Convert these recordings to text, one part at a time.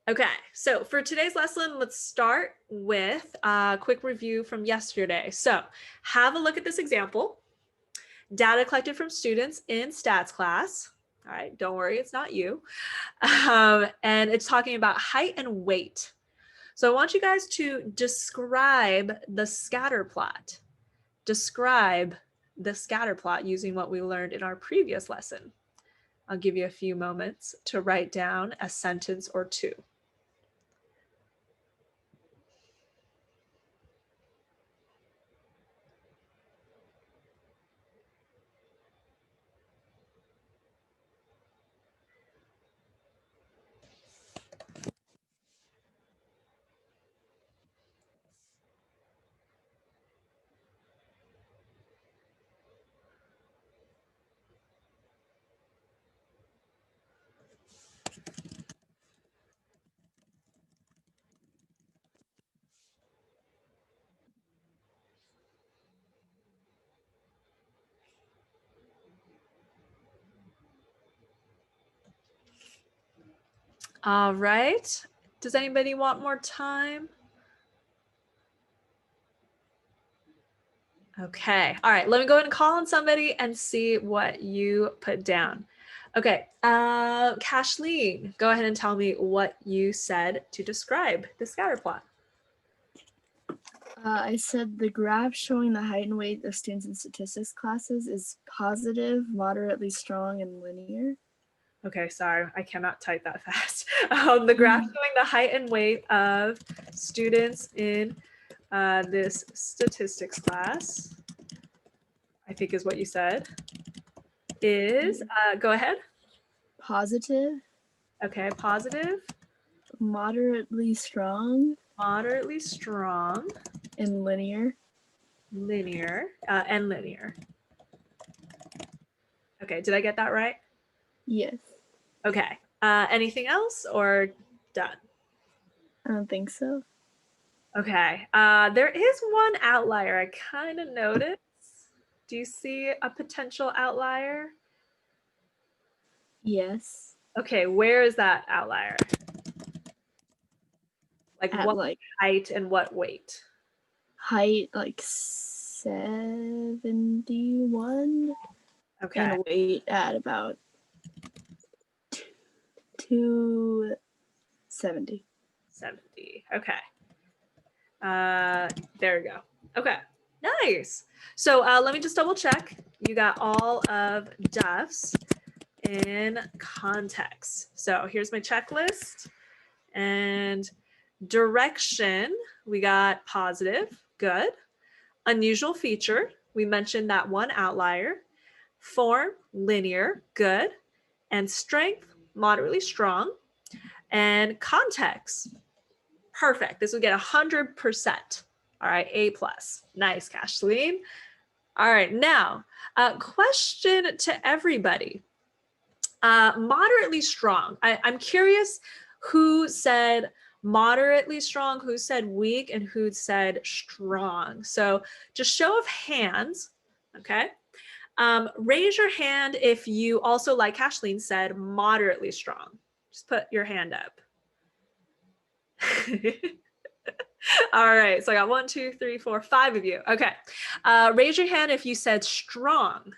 Okay, so for today's lesson, let's start with a quick review from yesterday. So have a look at this example. Data collected from students in stats class. All right, don't worry, it's not you. And it's talking about height and weight. So I want you guys to describe the scatter plot. Describe the scatter plot using what we learned in our previous lesson. I'll give you a few moments to write down a sentence or two. All right. Does anybody want more time? Okay. All right. Let me go ahead and call on somebody and see what you put down. Okay. Kashleen, go ahead and tell me what you said to describe the scatter plot. I said the graph showing the height and weight of students in statistics classes is positive, moderately strong, and linear. Okay, sorry, I cannot type that fast. The graph showing the height and weight of students in this statistics class, I think is what you said, is, go ahead. Positive. Okay, positive. Moderately strong. Moderately strong. And linear. Linear, and linear. Okay, did I get that right? Yes. Okay, anything else or done? I don't think so. Okay, there is one outlier I kind of noticed. Do you see a potential outlier? Yes. Okay, where is that outlier? Like At what like height and what weight? height like 71. Okay. And weight at about 270. 70. Okay. There we go. Okay. Nice. So let me just double check. You got all of Duff's in context. So here's my checklist. And direction, we got positive, good. Unusual feature, we mentioned that one outlier. Form, linear, good. And strength, moderately strong. And context, perfect. This would get 100%. All right, A+. Nice, Kashleen. All right, now, question to everybody. Moderately strong. I'm curious who said moderately strong, who said weak, and who said strong. So just show of hands, okay? Raise your hand if you also, like Kashleen said, moderately strong. Just put your hand up. All right, so I got 1, 2, 3, 4, 5 of you. Okay, raise your hand if you said strong.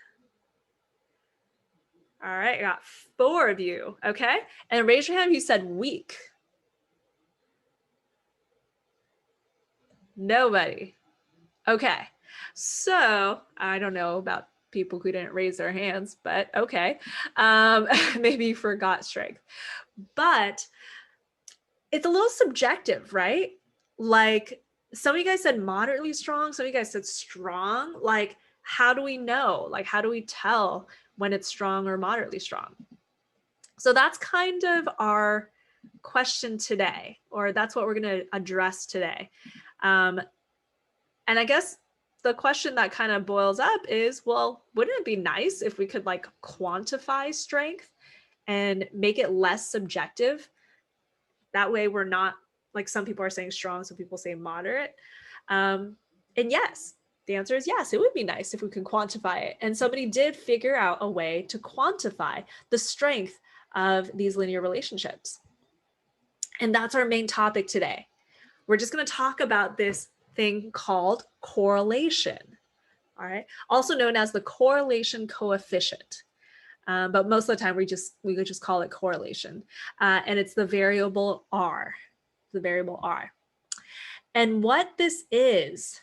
All right, I got 4 of you. Okay, and raise your hand if you said weak. Nobody. Okay, so I don't know about people who didn't raise their hands, but okay, maybe you forgot strength. But it's a little subjective, right? Like some of you guys said moderately strong, some of you guys said strong. Like, how do we know? Like, how do we tell when it's strong or moderately strong? So that's kind of our question today, or that's what we're going to address today. And I guess the question that kind of boils up is, well, wouldn't it be nice if we could like quantify strength and make it less subjective? That way we're not, like some people are saying strong, some people say moderate. And yes, the answer is yes, it would be nice if we could quantify it. And somebody did figure out a way to quantify the strength of these linear relationships. And that's our main topic today. We're just going to talk about this thing called correlation. All right. Also known as the correlation coefficient. But most of the time we could just call it correlation. And it's the variable R, the variable R. And what this is,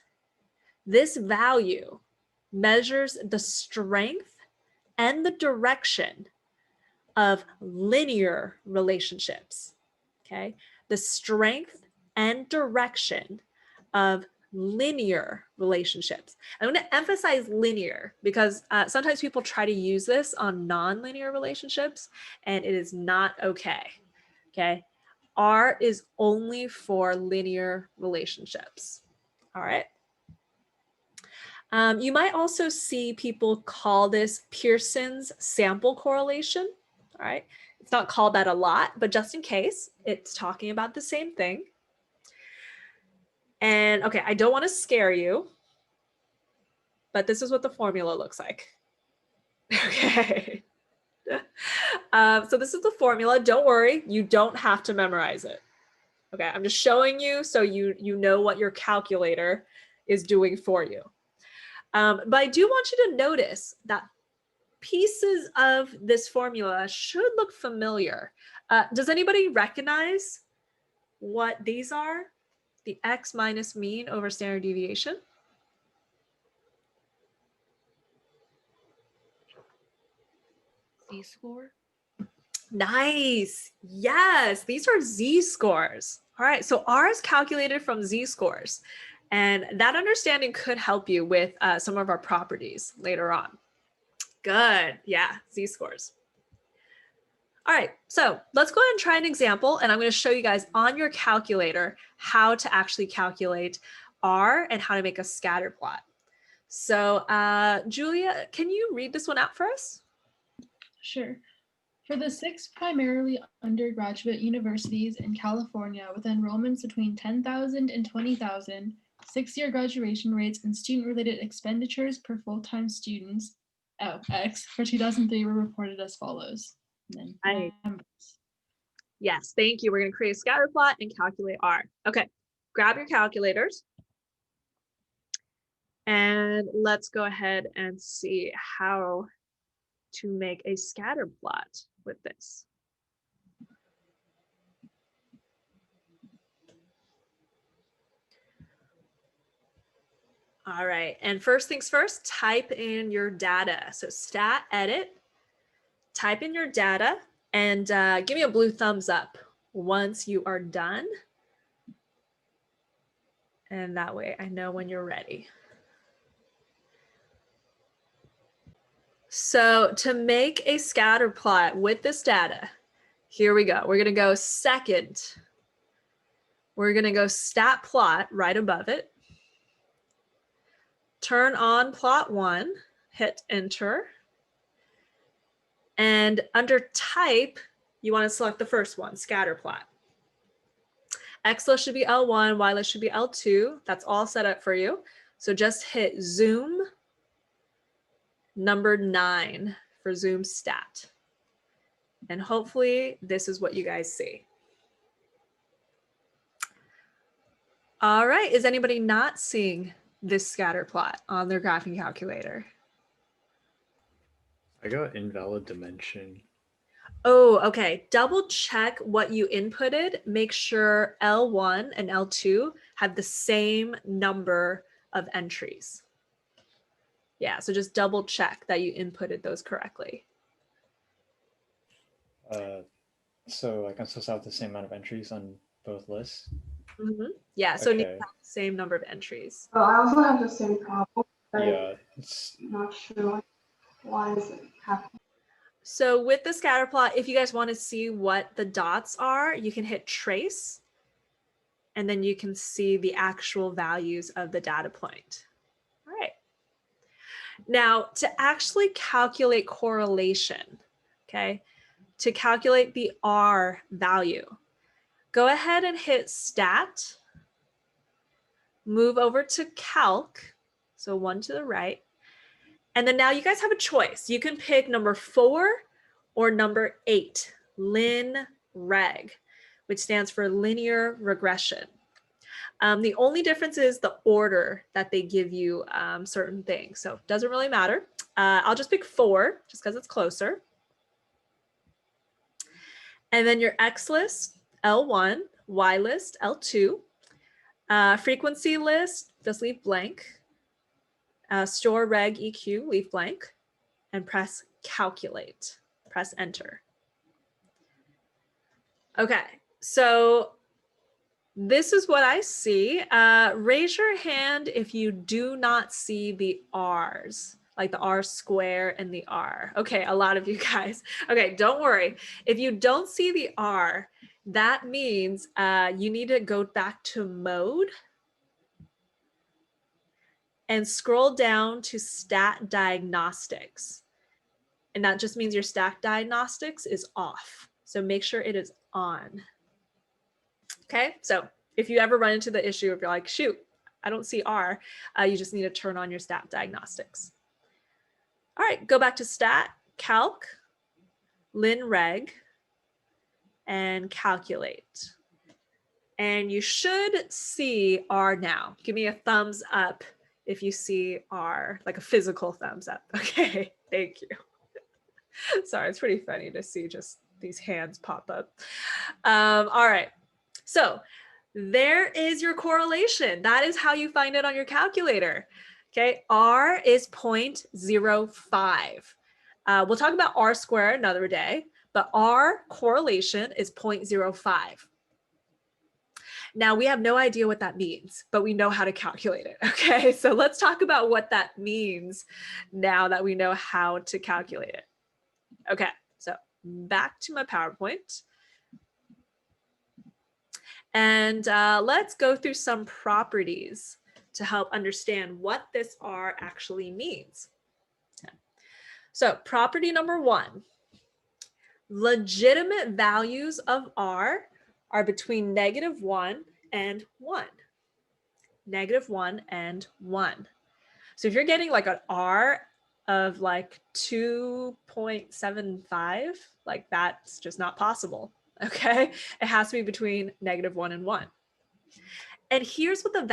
this value measures the strength and the direction of linear relationships, okay? The strength and direction of linear relationships. I'm going to emphasize linear because sometimes people try to use this on non-linear relationships and it is not okay, okay? R is only for linear relationships, all right? You might also see people call this Pearson's sample correlation, all right? It's not called that a lot, but just in case, it's talking about the same thing. And okay, I don't want to scare you, but this is what the formula looks like. Okay. So this is the formula. Don't worry, you don't have to memorize it. Okay, I'm just showing you so you know what your calculator is doing for you. But I do want you to notice that pieces of this formula should look familiar. Does anybody recognize what these are? The x minus mean over standard deviation? Z-score? Nice. Yes, these are z-scores. All right, so R is calculated from z-scores. And that understanding could help you with some of our properties later on. Good. Yeah, z-scores. All right, so let's go ahead and try an example, and I'm going to show you guys on your calculator how to actually calculate R and how to make a scatter plot. So Julia, can you read this one out for us? Sure. For the 6 primarily undergraduate universities in California with enrollments between 10,000 and 20,000, 6-year graduation rates and student-related expenditures per full-time students, X, for 2003 were reported as follows. And then numbers. Yes, thank you. We're going to create a scatter plot and calculate R. Okay, grab your calculators. And let's go ahead and see how to make a scatter plot with this. All right, and first things first, type in your data. So stat edit, type in your data, and give me a blue thumbs up once you are done. And that way I know when you're ready. So to make a scatter plot with this data, here we go. We're going to go second. We're going to go stat plot right above it. Turn on plot 1, hit enter. And under type, you want to select the first one, scatter plot. X list should be L1, Y list should be L2. That's all set up for you. So just hit zoom number 9 for zoom stat. And hopefully this is what you guys see. All right, is anybody not seeing this scatter plot on their graphing calculator? I got invalid dimension. Oh, okay. Double check what you inputted. Make sure L1 and L2 have the same number of entries. Yeah, so just double check that you inputted those correctly. So like I'm supposed to have the same amount of entries on both lists? Mm-hmm. Yeah, so it needs Okay. to have the same number of entries. Oh, I also have the same problem. Yeah, it's I'm not sure why is it happening. So with the scatter plot, if you guys want to see what the dots are, you can hit trace, and then you can see the actual values of the data point. All right. Now, to actually calculate correlation, okay, to calculate the R value, go ahead and hit stat, move over to calc, so 1 to the right, and then now you guys have a choice. You can pick number 4 or number 8, lin reg. which stands for linear regression. The only difference is the order that they give you certain things. So it doesn't really matter. I'll just pick 4 just because it's closer. And then your X list, L1, Y list, L2. Frequency list, just leave blank. Store reg EQ, leave blank. And press calculate, press enter. Okay, so this is what I see. Raise your hand if you do not see the R's, like the R square and the R. Okay, a lot of you guys. Okay, don't worry. If you don't see the R, that means you need to go back to mode and scroll down to stat diagnostics. And that just means your stat diagnostics is off. So make sure it is on. Okay, so if you ever run into the issue if you're like, shoot, I don't see R, you just need to turn on your stat diagnostics. All right, go back to stat, calc, lin reg, and calculate. And you should see R now. Give me a thumbs up if you see R, like a physical thumbs up. Okay, thank you. Sorry, it's pretty funny to see just these hands pop up. All right, so there is your correlation. That is how you find it on your calculator. Okay, R is 0.05. We'll talk about R squared another day, but R correlation is 0.05. Now we have no idea what that means, but we know how to calculate it. Okay, so let's talk about what that means now that we know how to calculate it. Okay, so back to my PowerPoint. And let's go through some properties to help understand what this R actually means. So property number 1, legitimate values of R are between -1 and 1. -1 and 1. So if you're getting like an R of like 2.75, like that's just not possible. Okay, it has to be between -1 and 1. And here's what the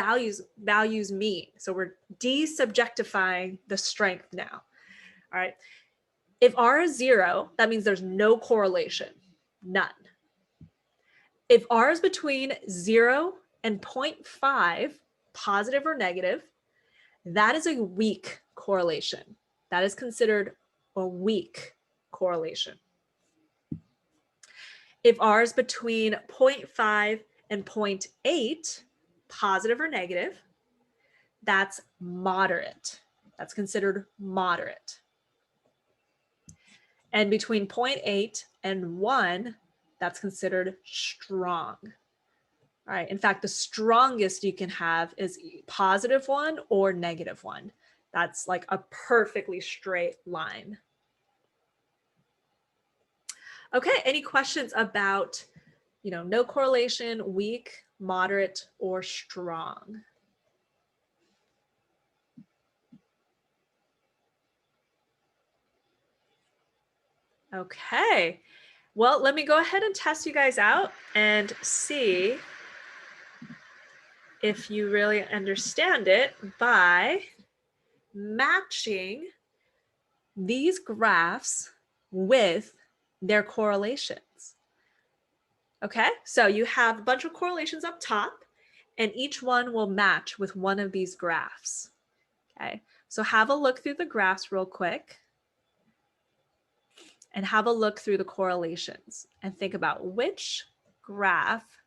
values mean. So we're desubjectifying the strength now. All right. If R is 0, that means there's no correlation, none. If R is between 0 and 0.5, positive or negative, that is a weak correlation. That is considered a weak correlation. If R is between 0.5 and 0.8, positive or negative, that's moderate. That's considered moderate. And between 0.8 and 1, that's considered strong. All right. In fact, the strongest you can have is +1 or -1. That's like a perfectly straight line. Okay, any questions about, no correlation, weak, moderate, or strong? Okay, well, let me go ahead and test you guys out and see if you really understand it by matching these graphs with their correlations. Okay, so you have a bunch of correlations up top, and each one will match with one of these graphs. Okay, so have a look through the graphs real quick and have a look through the correlations and think about which graph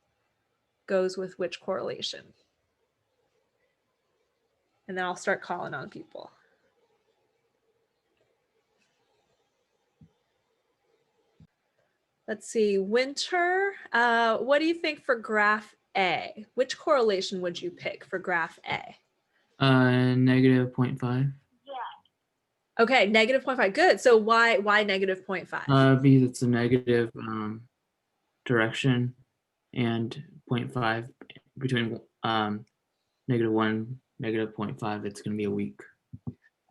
goes with which correlation. And then I'll start calling on people. Let's see, Winter, what do you think for graph A? Which correlation would you pick for graph A? -0.5. Okay, -0.5, good. So why -0.5? Because it's a negative direction, and 0.5 between -1, -0.5, it's going to be a weak.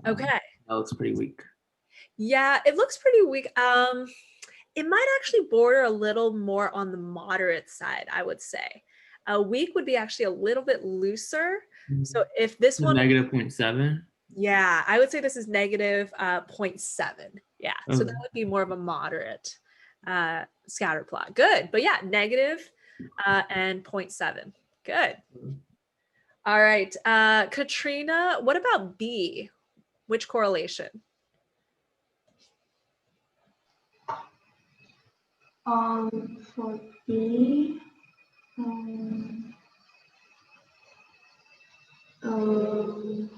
Okay. That looks pretty weak. Yeah, it looks pretty weak. it might actually border a little more on the moderate side, I would say. A week would be actually a little bit looser. So if this So one, negative 0.7. yeah, I would say this is negative 0.7. Yeah, so that Okay. would be more of a moderate scatter plot. Good, but yeah, negative and 0.7. Good. All right, Katrina, what about B? Which correlation? For B, um, um,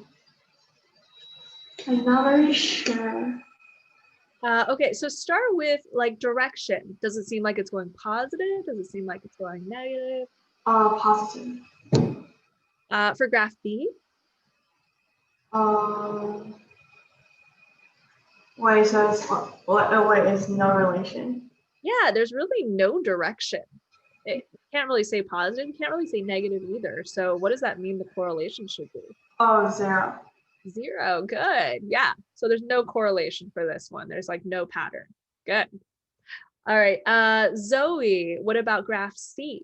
I'm not very sure. Okay, so start with like direction. Does it seem like it's going positive? Does it seem like it's going negative? Positive. For graph B, Wait, so it's wait, it's no relation. yeah, there's really no direction. It can't really say positive, you can't really say negative either. So what does that mean the correlation should be? Oh, 0. 0, good, yeah. So there's no correlation for this one. There's like no pattern, good. All right, Zoe, what about graph C?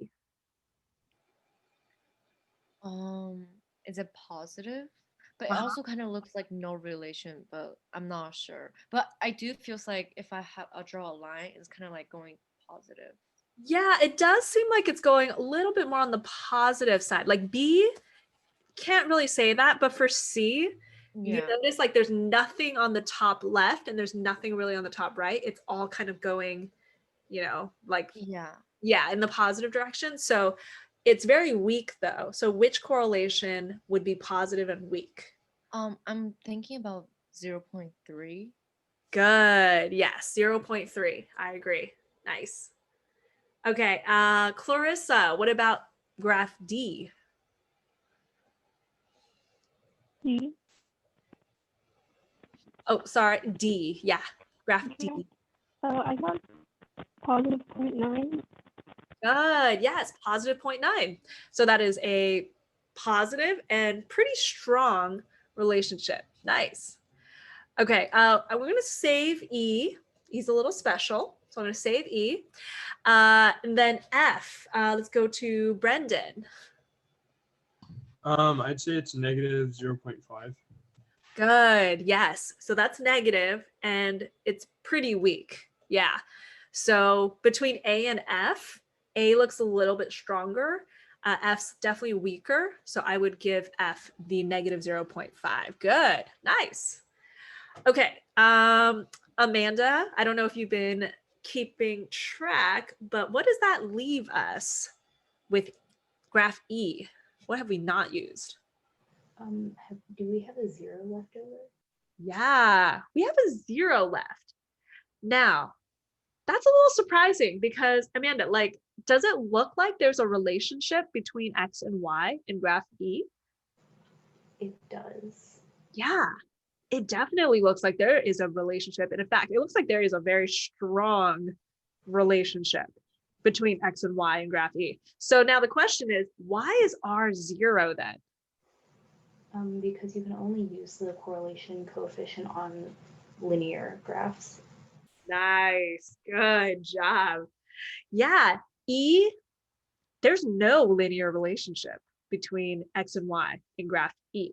Is it positive? But it also kind of looks like no relation, but I'm not sure. But I do feels like if I'll draw a line, it's kind of like going positive. Yeah, it does seem like it's going a little bit more on the positive side. Like B, can't really say that, but for C, you Yeah. notice like there's nothing on the top left and there's nothing really on the top right. It's all kind of going, like, Yeah. yeah, in the positive direction. So it's very weak though. So which correlation would be positive and weak? I'm thinking about 0.3. Good. Yes, 0.3. I agree. Nice. Okay, Clarissa, what about graph D? D. Oh, sorry, D. Yeah, graph D. I got positive 0.9. Good. Yes, positive 0.9. So that is a positive and pretty strong relationship. Nice. Okay, we're going to save E. E's a little special, so I'm going to save E. And then F. Let's go to Brendan. I'd say it's negative 0.5. Good. Yes. So that's negative and it's pretty weak. Yeah. So between A and F, A looks a little bit stronger. F's definitely weaker. So I would give F the negative 0.5. Good. Nice. Okay. Amanda, I don't know if you've been keeping track, but what does that leave us with graph E? What have we not used? Do we have a 0 left over? Yeah, we have a 0 left. Now, that's a little surprising because Amanda, like, does it look like there's a relationship between X and Y in graph E? It does. Yeah, it definitely looks like there is a relationship. And in fact, it looks like there is a very strong relationship between X and Y in graph E. So now the question is, why is R 0 then? Because you can only use the correlation coefficient on linear graphs. Nice, good job. Yeah, E, there's no linear relationship between X and Y in graph E.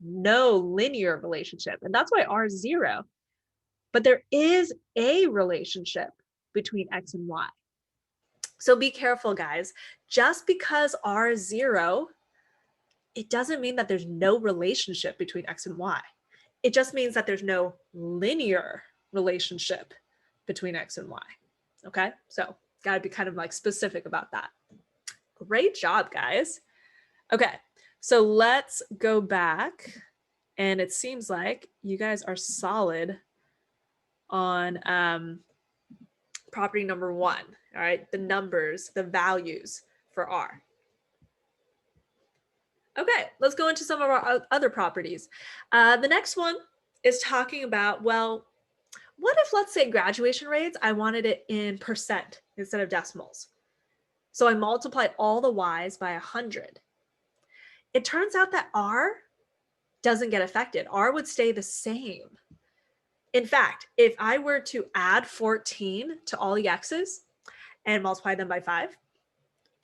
No linear relationship. And that's why R is 0. But there is a relationship between X and Y. So be careful, guys. Just because R is 0, it doesn't mean that there's no relationship between X and Y. It just means that there's no linear relationship between X and Y. Okay, so gotta be kind of like specific about that. Great job, guys. Okay, so let's go back. And it seems like you guys are solid on property number 1. All right, the numbers, the values for R. Okay, let's go into some of our other properties. The next one is talking about, well, what if, let's say, graduation rates, I wanted it in percent instead of decimals. So I multiplied all the Y's by 100. It turns out that R doesn't get affected. R would stay the same. In fact, if I were to add 14 to all the x's and multiply them by 5,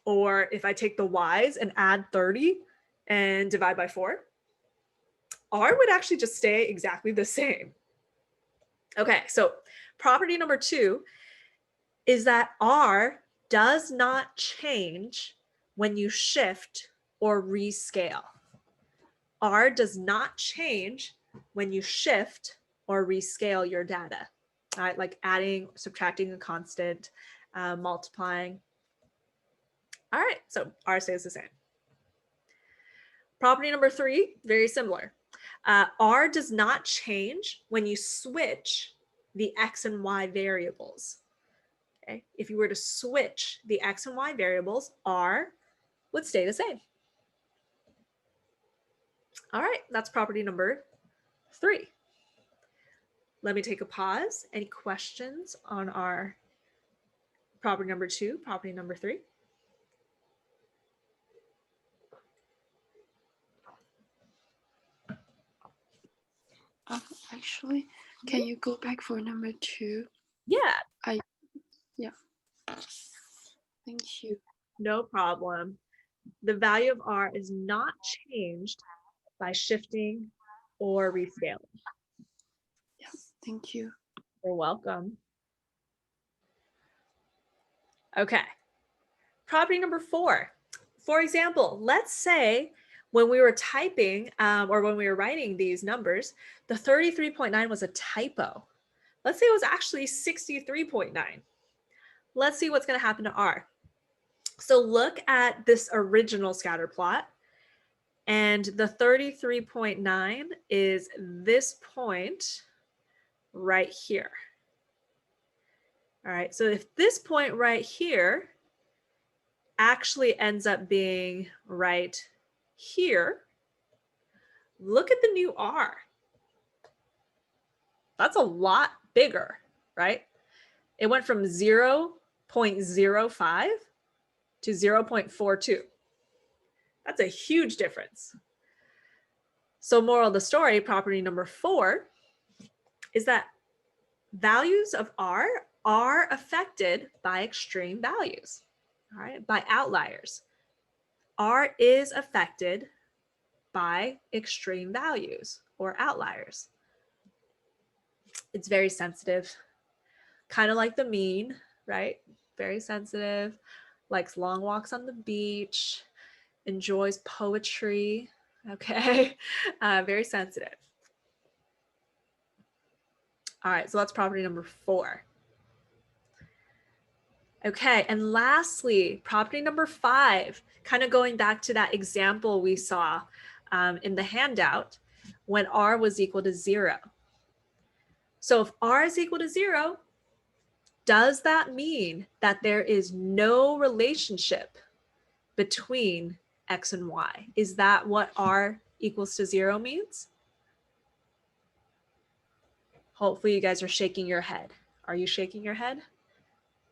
or if I take the y's and add 30 and divide by 4, r would actually just stay exactly the same. Okay, so property number 2 is that r does not change when you shift or rescale. R does not change when you shift or rescale your data. All right, like adding, subtracting a constant, multiplying. All right, so R stays the same. Property number 3, very similar. R does not change when you switch the x and y variables. Okay, if you were to switch the x and y variables, R would stay the same. All right, that's property number 3. Let me take a pause. Any questions on our property number 2, property number 3? Actually, can you go back for number 2? Yeah. Yeah. Thank you. No problem. The value of R is not changed by shifting or rescaling. Yeah, thank you. You're welcome. Okay. Property number 4. For example, let's say when we were typing or when we were writing these numbers, the 33.9 was a typo. Let's say it was actually 63.9. Let's see what's going to happen to R. So look at this original scatter plot. And the 33.9 is this point right here. All right, so if this point right here actually ends up being right here, look at the new R. That's a lot bigger, right? It went from 0.05 to 0.42. That's a huge difference. So moral of the story, property number 4, is that values of R are affected by extreme values, all right, by outliers. R is affected by extreme values or outliers. It's very sensitive, kind of like the mean, right? Very sensitive, likes long walks on the beach, enjoys poetry, okay? Very sensitive. All right, so that's property number 4. Okay, and lastly, property number 5, kind of going back to that example we saw in the handout when R was equal to 0. So if R is equal to 0, does that mean that there is no relationship between X and Y? Is that what R equals to 0 means? Hopefully you guys are shaking your head. Are you shaking your head?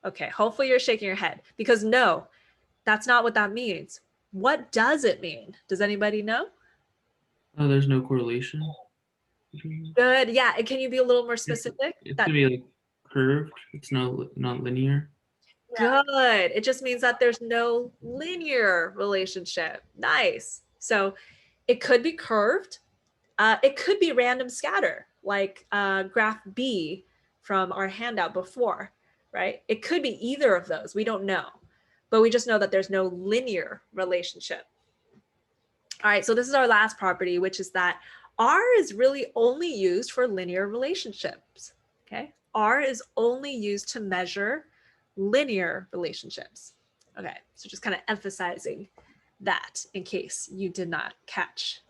Okay, hopefully you're shaking your head, because no, that's not what that means. What does it mean? Does anybody know? Oh, there's no correlation. Good. Yeah. And can you be a little more specific? It's gonna be like curved. It's not linear. Good. It just means that there's no linear relationship. Nice. So it could be curved. It could be random scatter, like graph B from our handout before, right? It could be either of those. We don't know, but we just know that there's no linear relationship. All right, so this is our last property, which is that R is really only used for linear relationships, okay? R is only used to measure linear relationships. Okay, so just kind of emphasizing that in case you did not catch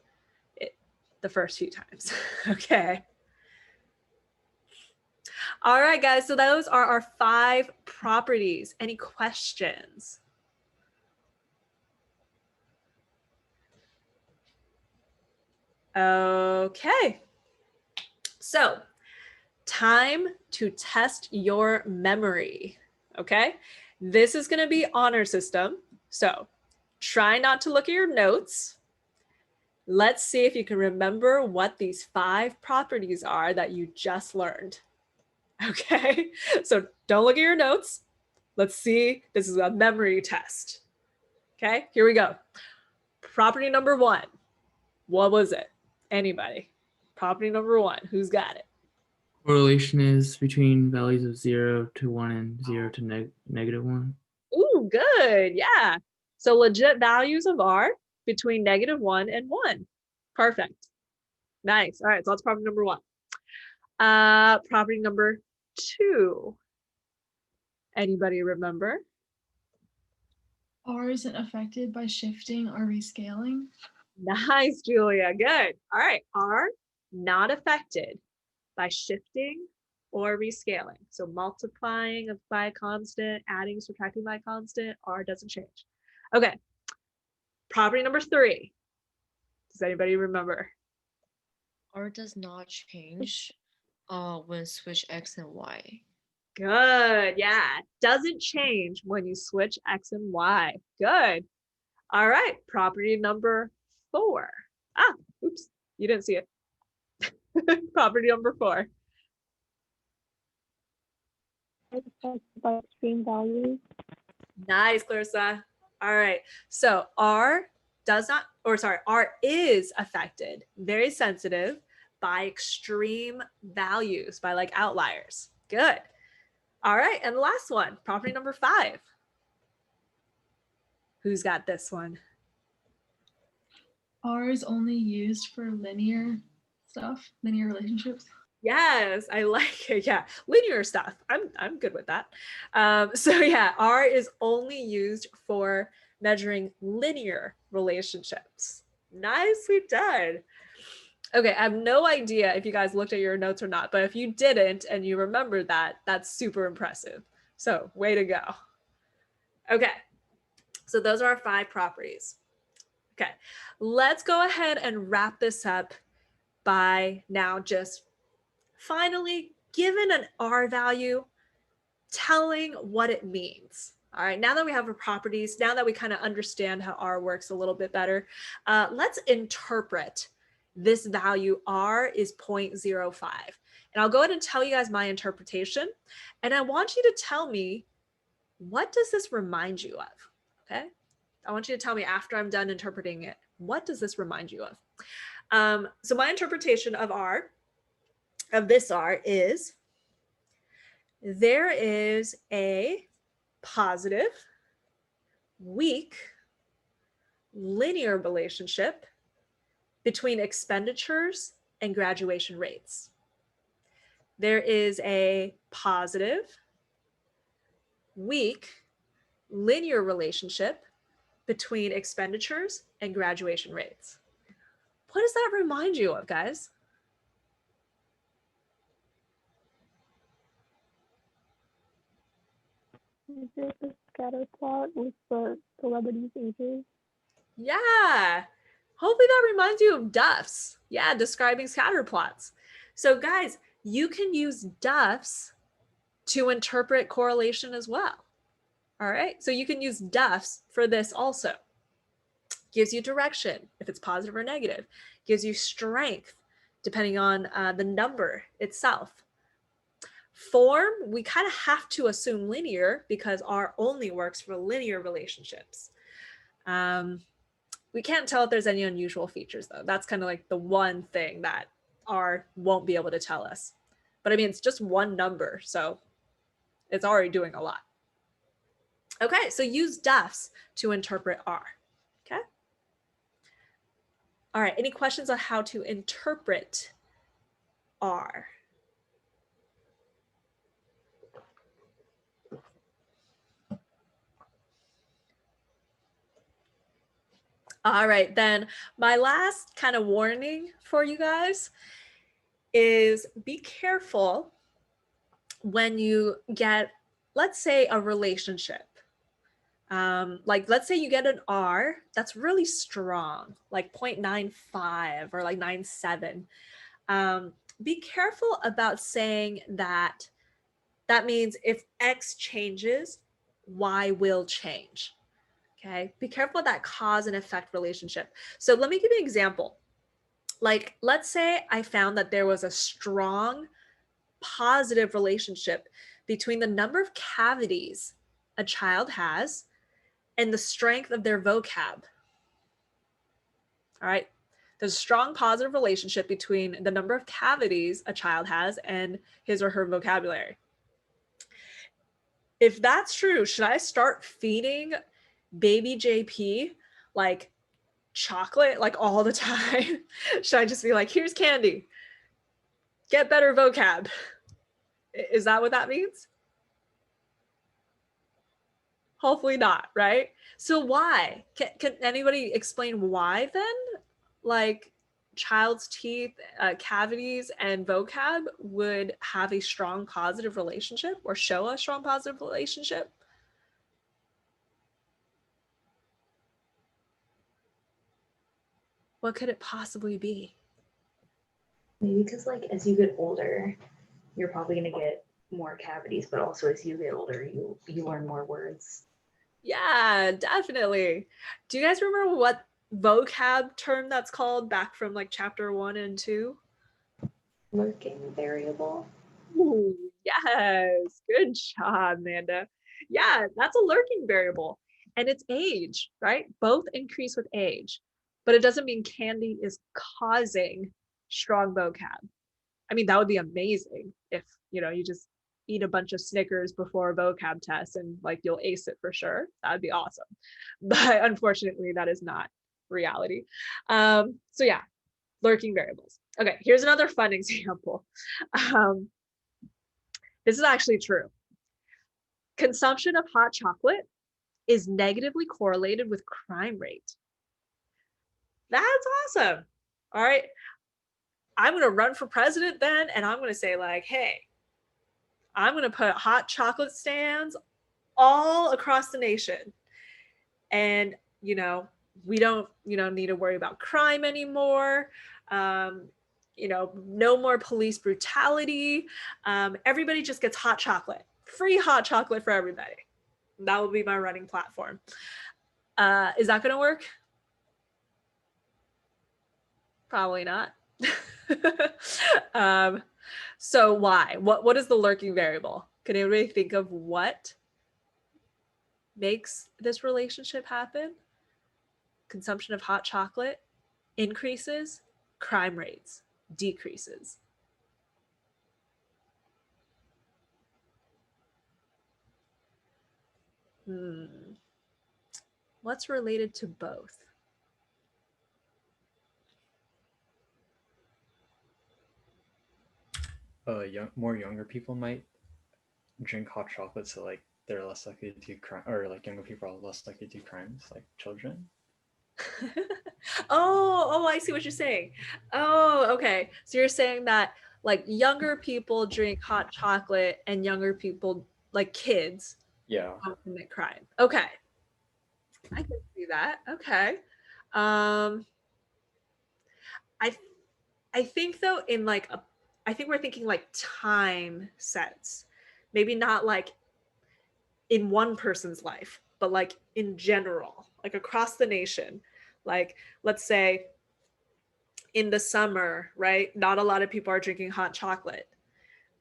it the first few times, okay? All right, guys, so those are our 5 properties. Any questions? Okay, so time to test your memory, okay? This is gonna be honor system, so try not to look at your notes. Let's see if you can remember what these 5 properties are that you just learned. Okay, so don't look at your notes. Let's see, this is a memory test. Okay, here we go. Property number 1, what was it? Anybody? Property number 1, who's got it? Correlation is between values of 0 to 1 and 0 to -1. Ooh, good, yeah. So legit values of R between -1 and 1. Perfect. Nice. All right, so that's property number 1. Property number 2. Anybody remember? R isn't affected by shifting or rescaling. Nice, Julia. Good. All right. R not affected by shifting or rescaling. So multiplying by a constant, adding, subtracting by a constant, R doesn't change. Okay. Property number 3. Does anybody remember? R does not change when switch X and Y. Good. Yeah. Doesn't change when you switch X and Y. Good. All right. Property number 4. Ah, oops. You didn't see it. Property number 4. Affected by extreme values. Nice, Clarissa. All right. So R does not, or sorry, R is affected, very sensitive by extreme values, by like outliers. Good. All right. And the last one, property number 5. Who's got this one? R is only used for linear stuff, linear relationships. Yes, I like it. Yeah, linear stuff. I'm good with that. So yeah, R is only used for measuring linear relationships. Nicely done. Okay, I have no idea if you guys looked at your notes or not, but if you didn't and you remembered that, that's super impressive. So way to go. Okay, so those are our 5 properties. Okay, let's go ahead and wrap this up by now just finally, given an R value, telling what it means. All right, now that we have our properties, now that we kind of understand how R works a little bit better, let's interpret this value. R is 0.05. And I'll go ahead and tell you guys my interpretation. And I want you to tell me, what does this remind you of? Okay, I want you to tell me after I'm done interpreting it, what does this remind you of? So my interpretation of R, of this R, is there is a positive, weak, linear relationship between expenditures and graduation rates. There is a positive, weak, linear relationship between expenditures and graduation rates. What does that remind you of, guys? Is it the scatter plot with the celebrities' ages? Yeah. Hopefully that reminds you of Duff's. Yeah, describing scatter plots. So guys, you can use Duff's to interpret correlation as well. All right, so you can use Duff's for this also. Gives you direction if it's positive or negative. Gives you strength depending on the number itself. Form, we kind of have to assume linear because R only works for linear relationships. We can't tell if there's any unusual features though. That's kind of like the one thing that R won't be able to tell us. But I mean, it's just one number, so it's already doing a lot. Okay, so use Duff's to interpret R, okay? All right, any questions on how to interpret R? All right, then my last kind of warning for you guys is be careful when you get, let's say, a relationship. Like let's say you get an R that's really strong, like 0.95 or like 0.97. Be careful about saying that that means if X changes, Y will change. Okay, be careful of that cause and effect relationship. So let me give you an example. Like, let's say I found that there was a strong positive relationship between the number of cavities a child has and the strength of their vocab. All right. There's a strong positive relationship between the number of cavities a child has and his or her vocabulary. If that's true, should I start feeding baby JP like chocolate like all the time? Should I just be like, here's candy, get better vocab? Is that what that means? Hopefully not, right? So why? Can anybody explain why then? Like child's teeth, cavities, and vocab would have a strong positive relationship or show a strong positive relationship? What could it possibly be? Maybe because like as you get older, you're probably gonna get more cavities, but also as you get older, you learn more words. Yeah, definitely. Do you guys remember what vocab term that's called back from like chapter 1 and 2? Lurking variable. Ooh, yes, good job, Amanda. Yeah, that's a lurking variable. And it's age, right? Both increase with age, but it doesn't mean candy is causing strong vocab. I mean, that would be amazing if, you just eat a bunch of Snickers before a vocab test and like you'll ace it for sure. That would be awesome. But unfortunately, that is not reality. So yeah, lurking variables. Okay, here's another fun example. This is actually true. Consumption of hot chocolate is negatively correlated with crime rate. That's awesome. All right. I'm going to run for president then, and I'm going to say like, hey, I'm going to put hot chocolate stands all across the nation. And, we don't, need to worry about crime anymore. No more police brutality. Everybody just gets hot chocolate, free hot chocolate for everybody. That will be my running platform. Is that going to work? Probably not. So why? What is the lurking variable? Can anybody think of what makes this relationship happen? Consumption of hot chocolate increases, crime rates decreases. What's related to both? More younger people might drink hot chocolate, so like they're less likely to do crime, or like younger people are less likely to do crimes, like children. Oh, I see what you're saying. Oh, okay. So you're saying that like younger people drink hot chocolate and younger people, like kids, Yeah. don't commit crime. Okay. I can see that. Okay. I think though I think we're thinking like time sense. Maybe not like in one person's life, but like in general, like across the nation. Like let's say in the summer, right? Not a lot of people are drinking hot chocolate,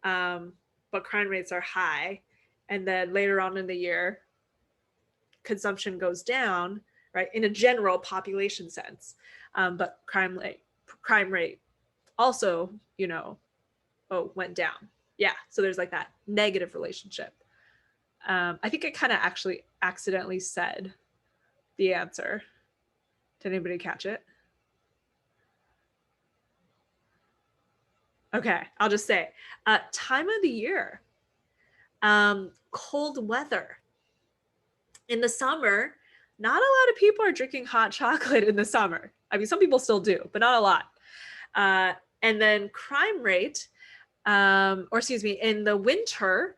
but crime rates are high. And then later on in the year, consumption goes down, right? In a general population sense, but crime rate also, went down. Yeah, so there's like that negative relationship. I think I kind of actually accidentally said the answer. Did anybody catch it? Okay, I'll just say time of the year, cold weather. In the summer, not a lot of people are drinking hot chocolate in the summer. I mean, some people still do, but not a lot. And then crime rate, in the winter,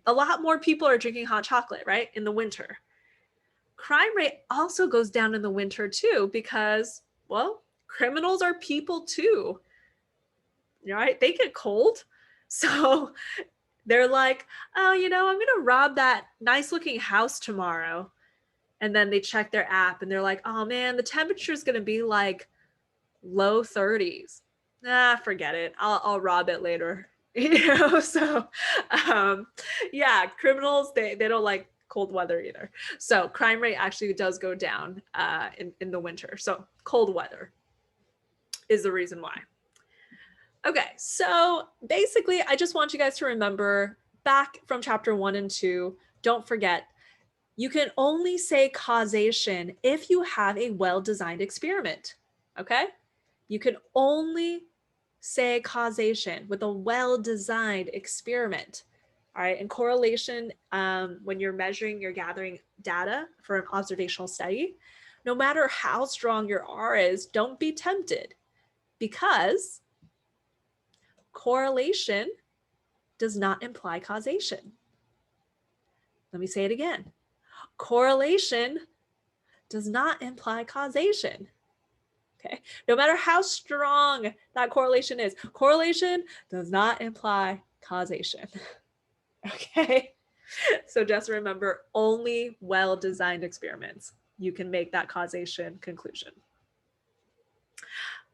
a lot more people are drinking hot chocolate, right? In the winter. Crime rate also goes down in the winter too, because, well, criminals are people too, right? They get cold. So they're like, oh, I'm going to rob that nice looking house tomorrow. and then they check their app and they're like, oh man, the temperature is going to be like low 30s. Nah, forget it. I'll rob it later. You know, so yeah, criminals, they don't like cold weather either. So crime rate actually does go down in the winter. So cold weather is the reason why. Okay, so basically, I just want you guys to remember back from chapter 1 and 2, don't forget, you can only say causation if you have a well-designed experiment, okay? You can only say causation with a well-designed experiment, all right? And correlation, when you're measuring, you're gathering data for an observational study, no matter how strong your R is, don't be tempted, because correlation does not imply causation. Let me say it again. Correlation does not imply causation. Okay, no matter how strong that correlation is, correlation does not imply causation. Okay, so just remember, only well-designed experiments, you can make that causation conclusion.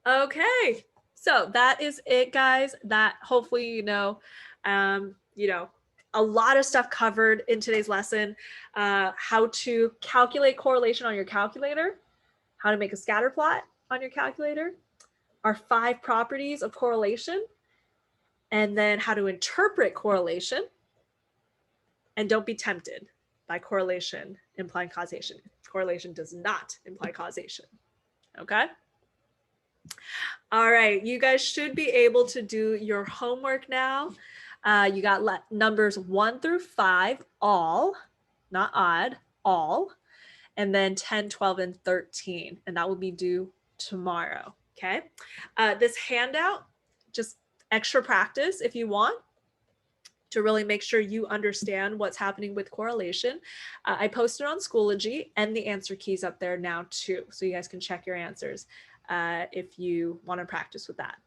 Okay, so that is it, guys. That hopefully you know, a lot of stuff covered in today's lesson. How to calculate correlation on your calculator, how to make a scatter plot on your calculator, our 5 properties of correlation, and then how to interpret correlation. And don't be tempted by correlation implying causation. Correlation does not imply causation. Okay? All right, you guys should be able to do your homework now. You got numbers 1 through 5, all, not odd, all, and then 10, 12, and 13, and that will be due tomorrow, okay? This handout, just extra practice if you want to really make sure you understand what's happening with correlation. I posted on Schoology and the answer keys up there now too, so you guys can check your answers if you want to practice with that.